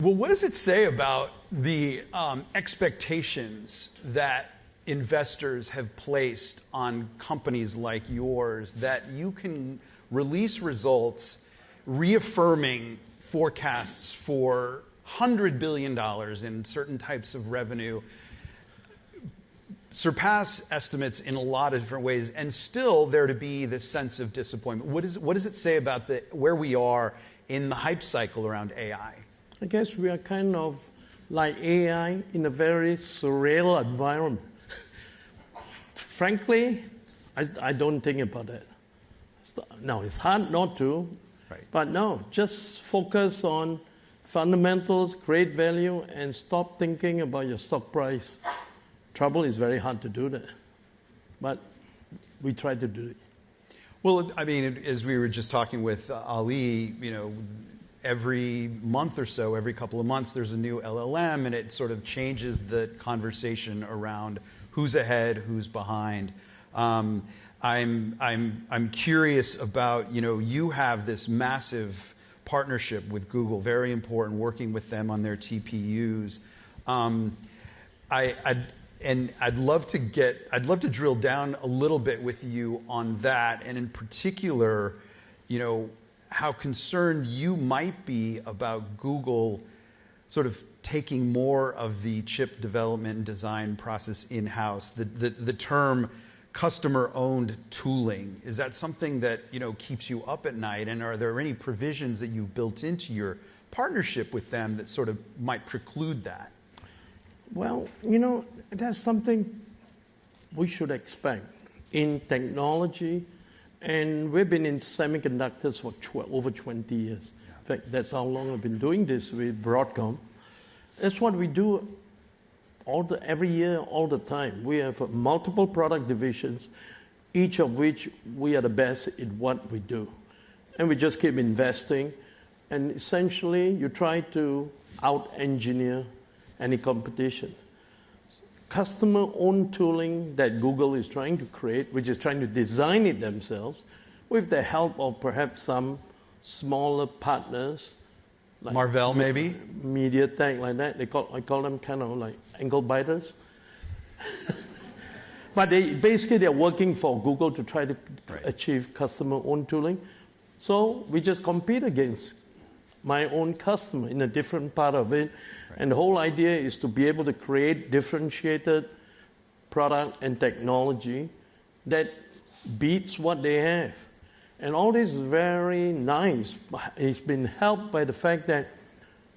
Well, what does it say about the expectations that investors have placed on companies like yours that you can release results reaffirming forecasts for $100 billion in certain types of revenue, surpass estimates in a lot of different ways, and still there to be this sense of disappointment? What does it say about where we are in the hype cycle around AI? I guess we are kind of like AI in a very surreal environment. Frankly, I don't think about that. No, it's hard not to, right. But no, just focus on fundamentals, create value, and stop thinking about your stock price. Trouble is very hard to do that, but we try to do it. Well, I mean, as we were just talking with Ali, every month or so, every couple of months, there's a new LLM, and it sort of changes the conversation around who's ahead, who's behind. I'm curious about, you have this massive partnership with Google, very important, working with them on their TPUs. I'd love to drill down a little bit with you on that, and in particular, how concerned you might be about Google sort of taking more of the chip development and design process in-house. The term customer-owned tooling, is that something that keeps you up at night? And are there any provisions that you've built into your partnership with them that sort of might preclude that? Well, that's something we should expect in technology. And we've been in semiconductors for over 20 years. Yeah. In fact, that's how long I've been doing this with Broadcom. That's what we do every year, all the time. We have multiple product divisions, each of which we are the best in what we do. And we just keep investing. And essentially, you try to out-engineer any competition. Customer-owned tooling that Google is trying to create, which is trying to design it themselves, with the help of perhaps some smaller partners, like Marvell, maybe? MediaTek, like that. I call them kind of like ankle biters. But they're working for Google to try to achieve customer-owned tooling. So we just compete against my own customer in a different part of it. Right. And the whole idea is to be able to create differentiated product and technology that beats what they have. And all this is very nice. It's been helped by the fact that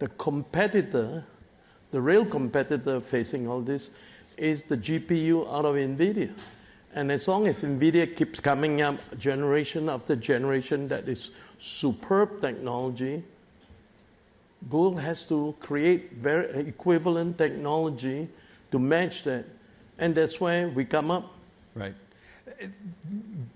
the competitor, the real competitor facing all this, is the GPU out of NVIDIA. And as long as NVIDIA keeps coming up generation after generation that is superb technology, Google has to create very equivalent technology to match that. And that's why we come up. Right.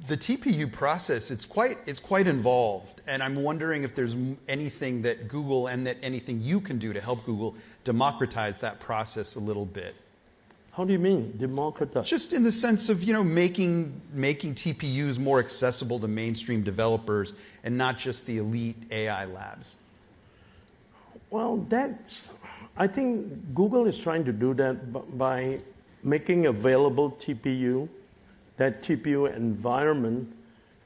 The TPU process, it's quite involved. And I'm wondering if there's anything that Google and that anything you can do to help Google democratize that process a little bit. How do you mean, democratize? Just in the sense of, making TPUs more accessible to mainstream developers and not just the elite AI labs. Well, I think Google is trying to do that by making available that TPU environment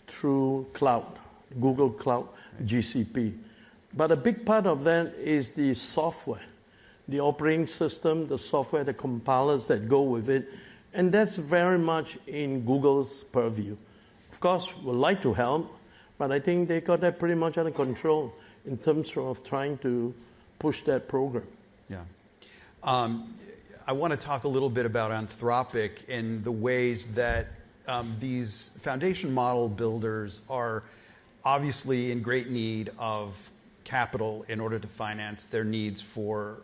through cloud, Google Cloud, GCP. But a big part of that is the software, the operating system, the software, the compilers that go with it. And that's very much in Google's purview. Of course, we'd like to help, but I think they got that pretty much under control in terms of trying to push that program. Yeah. I want to talk a little bit about Anthropic and the ways that these foundation model builders are obviously in great need of capital in order to finance their needs for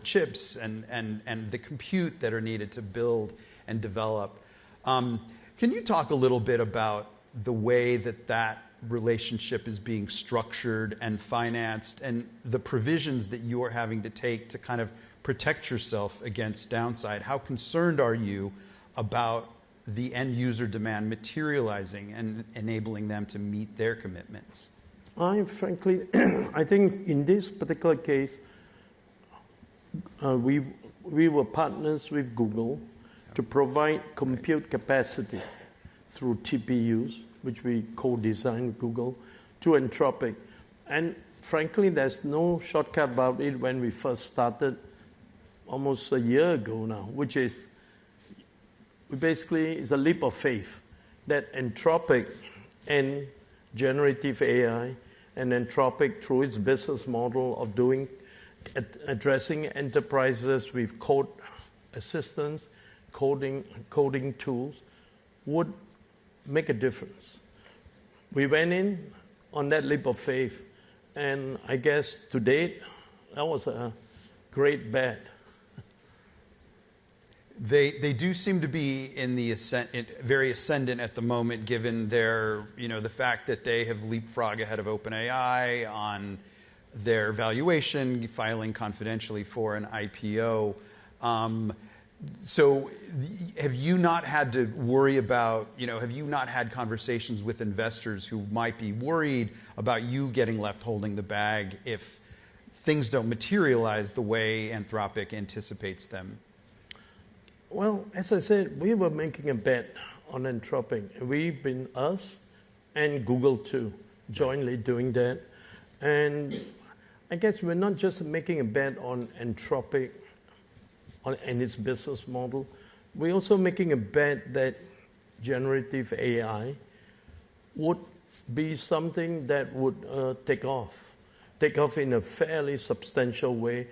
chips and the compute that are needed to build and develop. Can you talk a little bit about the way that relationship is being structured and financed and the provisions that you are having to take to kind of protect yourself against downside? How concerned are you about the end user demand materializing and enabling them to meet their commitments? Frankly, I think in this particular case, we were partners with Google to provide compute capacity through TPUs, which we co-designed with Google, to Anthropic. And frankly, there's no shortcut about it when we first started almost a year ago now, which is basically it's a leap of faith that Anthropic and generative AI and Anthropic, through its business model of addressing enterprises with code assistance, coding tools, would make a difference. We went in on that leap of faith, and I guess to date, that was a great bet. They do seem to be in the very ascendant at the moment, given their, the fact that they have leapfrogged ahead of OpenAI on their valuation, filing confidentially for an IPO. So have you not had to worry about, have you not had conversations with investors who might be worried about you getting left holding the bag if things don't materialize the way Anthropic anticipates them? Well, as I said, we were making a bet on Anthropic. We've been, us and Google too, jointly doing that. And I guess we're not just making a bet on Anthropic and its business model. We're also making a bet that generative AI would be something that would take off in a fairly substantial way,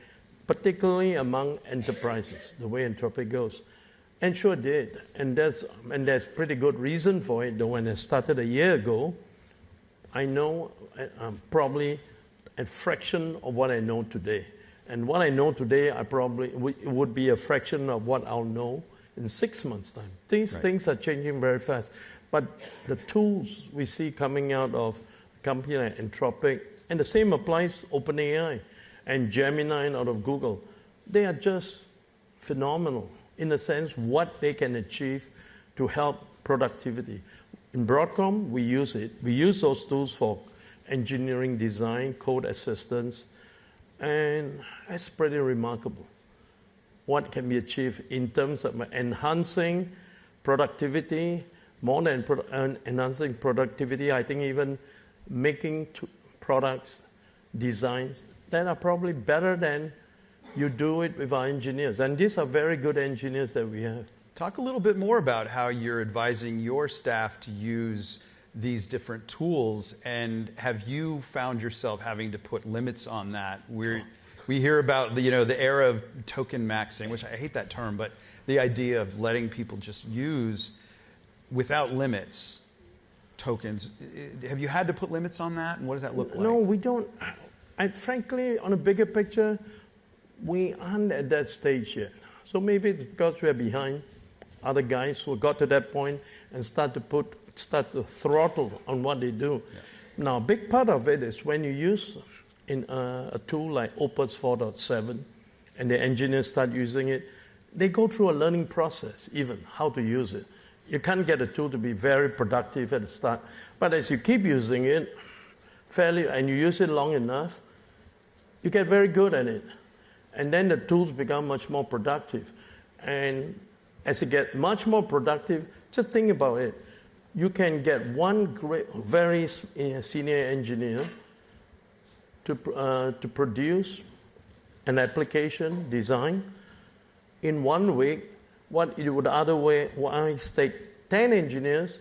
particularly among enterprises, the way Anthropic goes. And sure did. And there's pretty good reason for it. Though when I started a year ago, I know probably a fraction of what I know today. And what I know today, it would be a fraction of what I'll know in 6 months' time. These things are changing very fast. But the tools we see coming out of a company like Anthropic, and the same applies to OpenAI and Gemini out of Google, they are just phenomenal in a sense what they can achieve to help productivity. In Broadcom, we use it. We use those tools for engineering design, code assistance, and that's pretty remarkable what can be achieved in terms of enhancing productivity, more than enhancing productivity, I think even making products, designs that are probably better than you do it with our engineers. And these are very good engineers that we have. Talk a little bit more about how you're advising your staff to use these different tools, and have you found yourself having to put limits on that? We hear about the era of token maxing, which I hate that term, but the idea of letting people just use without limits tokens. Have you had to put limits on that, and what does that look like? No, we don't. Frankly, on a bigger picture, we aren't at that stage yet. So maybe it's because we're behind other guys who got to that point and start to throttle on what they do. Yeah. Now, a big part of it is when you use a tool like Opus 4.7 and the engineers start using it, they go through a learning process, even how to use it. You can't get a tool to be very productive at the start. But as you keep using it and you use it long enough, you get very good at it. And then the tools become much more productive. And as it gets much more productive, just think about it. You can get one very senior engineer to produce an application design in 1 week, what it would otherwise take 10 engineers,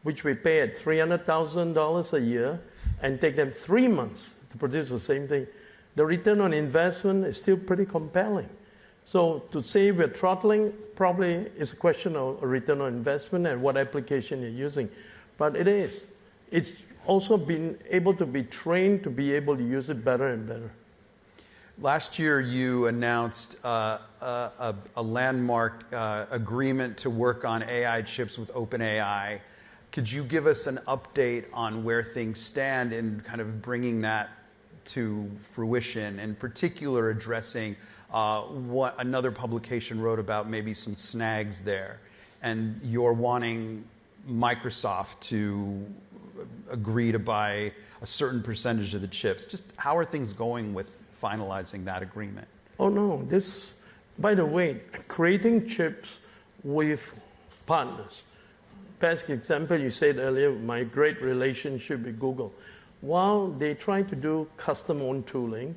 which we pay at $300,000 a year, and take them 3 months to produce the same thing. The return on investment is still pretty compelling. So to say we're throttling probably is a question of a return on investment and what application you're using. But it is. It's also been able to be trained to be able to use it better and better. Last year, you announced a landmark agreement to work on AI chips with OpenAI. Could you give us an update on where things stand in kind of bringing that to fruition, in particular addressing what another publication wrote about maybe some snags there, and you're wanting Microsoft to agree to buy a certain percentage of the chips? Just how are things going with finalizing that agreement? Oh no, this, by the way, creating chips with partners. Best example, you said earlier, my great relationship with Google. While they try to do custom-owned tooling,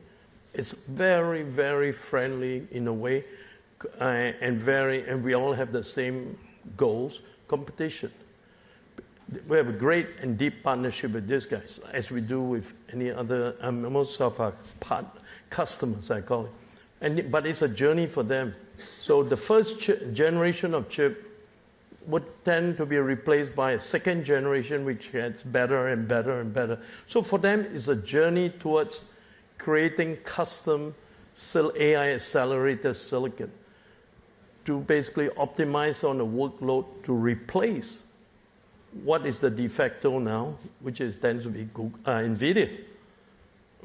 it's very, very friendly in a way, and we all have the same goals, competition. We have a great and deep partnership with these guys, as we do with any other, most of our customers, I call it. But it's a journey for them. So the first generation of chip would tend to be replaced by a second generation, which gets better and better and better. So for them, it's a journey towards creating custom AI accelerator silicon to basically optimize on the workload to replace what is the de facto now, which tends to be NVIDIA.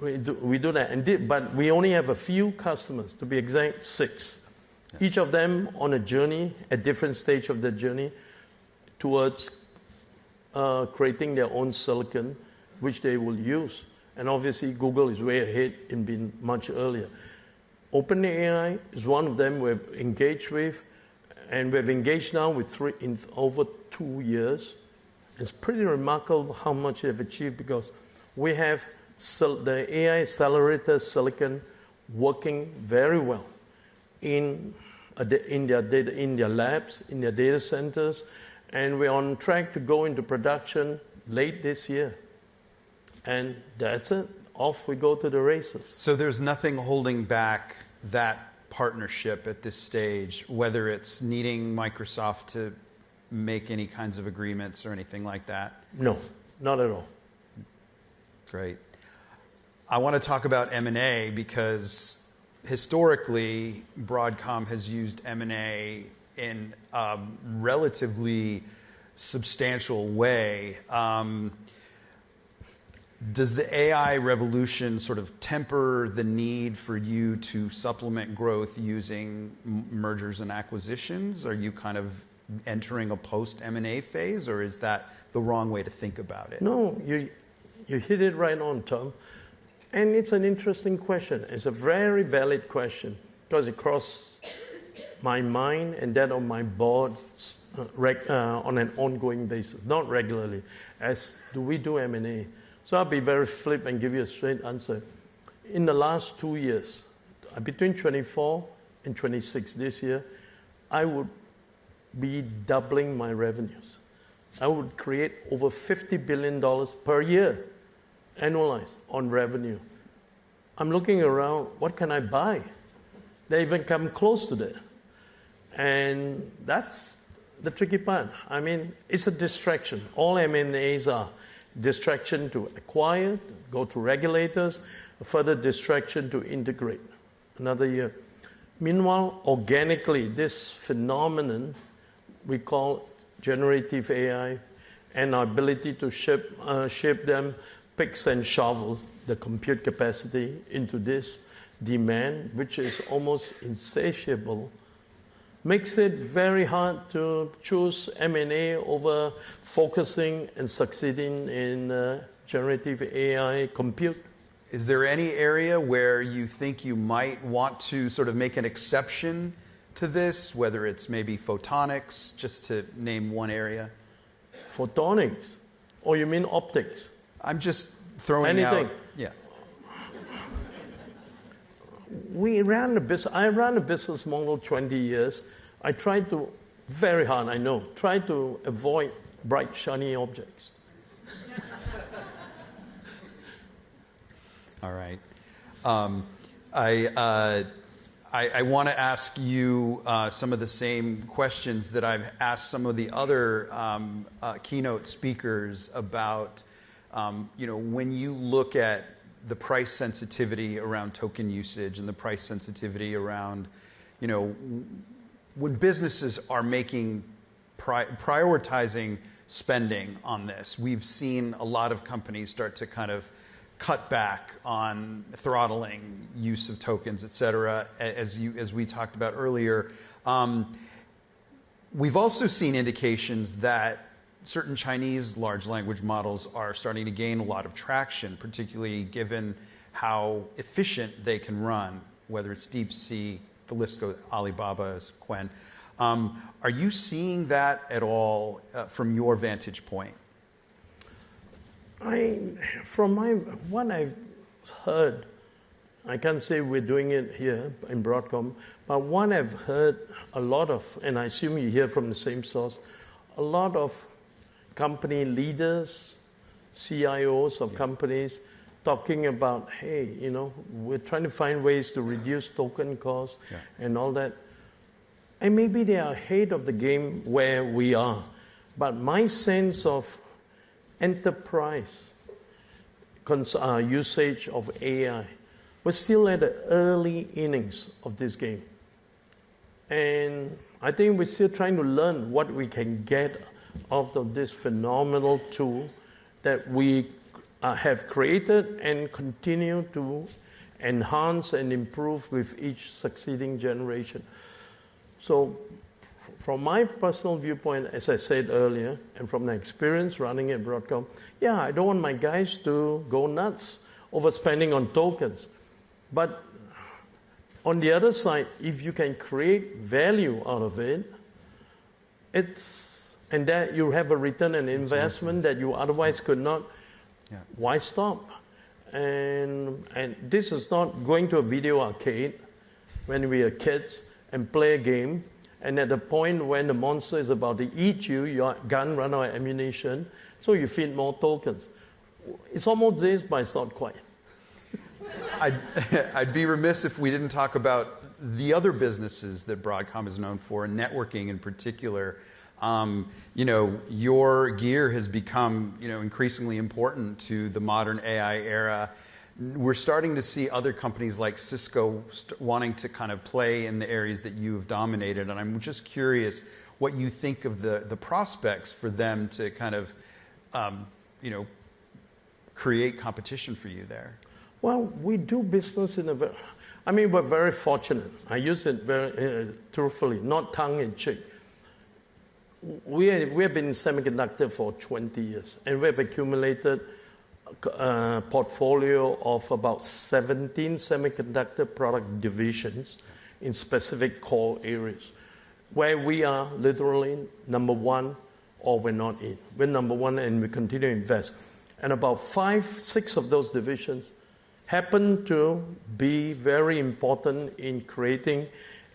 We do that, but we only have a few customers, to be exact, 6. Yes. Each of them on a journey, at different stage of the journey, towards creating their own silicon, which they will use. And obviously, Google is way ahead in being much earlier. OpenAI is one of them we've engaged with, and we've engaged now with 3 in over 2 years. It's pretty remarkable how much they've achieved because we have the AI accelerator silicon working very well in their labs, in their data centers, and we're on track to go into production late this year. And that's it. Off we go to the races. So there's nothing holding back that partnership at this stage, whether it's needing Microsoft to make any kinds of agreements or anything like that? No, not at all. Great. I want to talk about M&A because historically, Broadcom has used M&A in a relatively substantial way. Does the AI revolution sort of temper the need for you to supplement growth using mergers and acquisitions? Are you kind of entering a post-M&A phase, or is that the wrong way to think about it? No, you hit it right on, Tom. And it's an interesting question. It's a very valid question because it crosses my mind and that of my board on an ongoing basis, not regularly, as do we do M&A. So I'll be very flip and give you a straight answer. In the last 2 years, between 24 and 26 this year, I would be doubling my revenues. I would create over $50 billion per year, annualized, on revenue. I'm looking around, what can I buy? They even come close to that. And that's the tricky part. I mean, it's a distraction. All M&As are distraction to acquire, go to regulators, a further distraction to integrate. Another year. Meanwhile, organically, this phenomenon we call generative AI and our ability to shape them, picks and shovels, the compute capacity into this demand, which is almost insatiable, makes it very hard to choose M&A over focusing and succeeding in generative AI compute. Is there any area where you think you might want to sort of make an exception to this, whether it's maybe photonics, just to name one area? Photonics? Or you mean optics? I'm just throwing anything. Out... Yeah. I ran a business model 20 years. I tried to, very hard, I know, try to avoid bright, shiny objects. All right. I want to ask you some of the same questions that I've asked some of the other keynote speakers about, when you look at the price sensitivity around token usage and the price sensitivity around, when businesses are prioritizing spending on this, we've seen a lot of companies start to kind of cut back on throttling use of tokens, et cetera, as we talked about earlier. We've also seen indications that certain Chinese large language models are starting to gain a lot of traction, particularly given how efficient they can run whether it's DeepSeek, the list goes, Alibaba's Quen. Are you seeing that at all from your vantage point? From what I've heard, I can't say we're doing it here in Broadcom, but what I've heard a lot of, and I assume you hear from the same source, a lot of company leaders, CIOs of companies talking about, hey, we're trying to find ways to reduce token costs and all that. And maybe they are ahead of the game where we are. But my sense of enterprise usage of AI, we're still at the early innings of this game. And I think we're still trying to learn what we can get out of this phenomenal tool that we have created and continue to enhance and improve with each succeeding generation. So from my personal viewpoint, as I said earlier, and from my experience running at Broadcom, I don't want my guys to go nuts overspending on tokens. But on the other side, if you can create value out of it, and that you have a return on investment that you otherwise could not, why stop? And this is not going to a video arcade when we are kids and play a game, and at the point when the monster is about to eat you, your gun run out of ammunition, so you feed more tokens. It's almost this, but it's not quite. I'd be remiss if we didn't talk about the other businesses that Broadcom is known for, and networking in particular. Your gear has become, increasingly important to the modern AI era. We're starting to see other companies like Cisco wanting to kind of play in the areas that you have dominated, and I'm just curious what you think of the prospects for them to kind of, create competition for you there. Well, we do business we're very fortunate. I use it very truthfully, not tongue-in-cheek. We have been in semiconductor for 20 years, and we have accumulated a portfolio of about 17 semiconductor product divisions in specific core areas, where we are literally number one or we're not in. We're number one and we continue to invest. And about 5-6 of those divisions happen to be very important in creating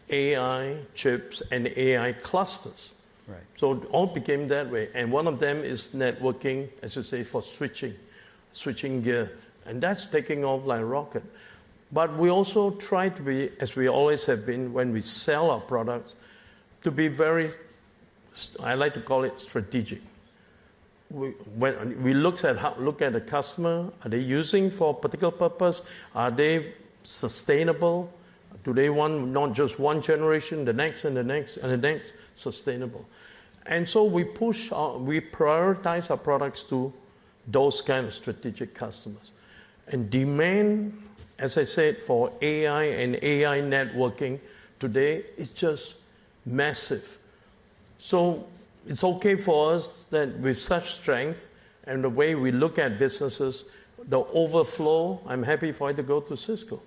AI chips and AI clusters. Right. So it all became that way. And one of them is networking, as you say, for switching gear. And that's taking off like a rocket. But we also try to be, as we always have been when we sell our products, to be very, I like to call it strategic. When we look at the customer, are they using for a particular purpose? Are they sustainable? Do they want not just one generation, the next and the next and the next, sustainable? And so we prioritize our products to those kind of strategic customers. And demand, as I said, for AI and AI networking today is just massive. So it's okay for us that with such strength and the way we look at businesses, the overflow, I'm happy for it to go to Cisco.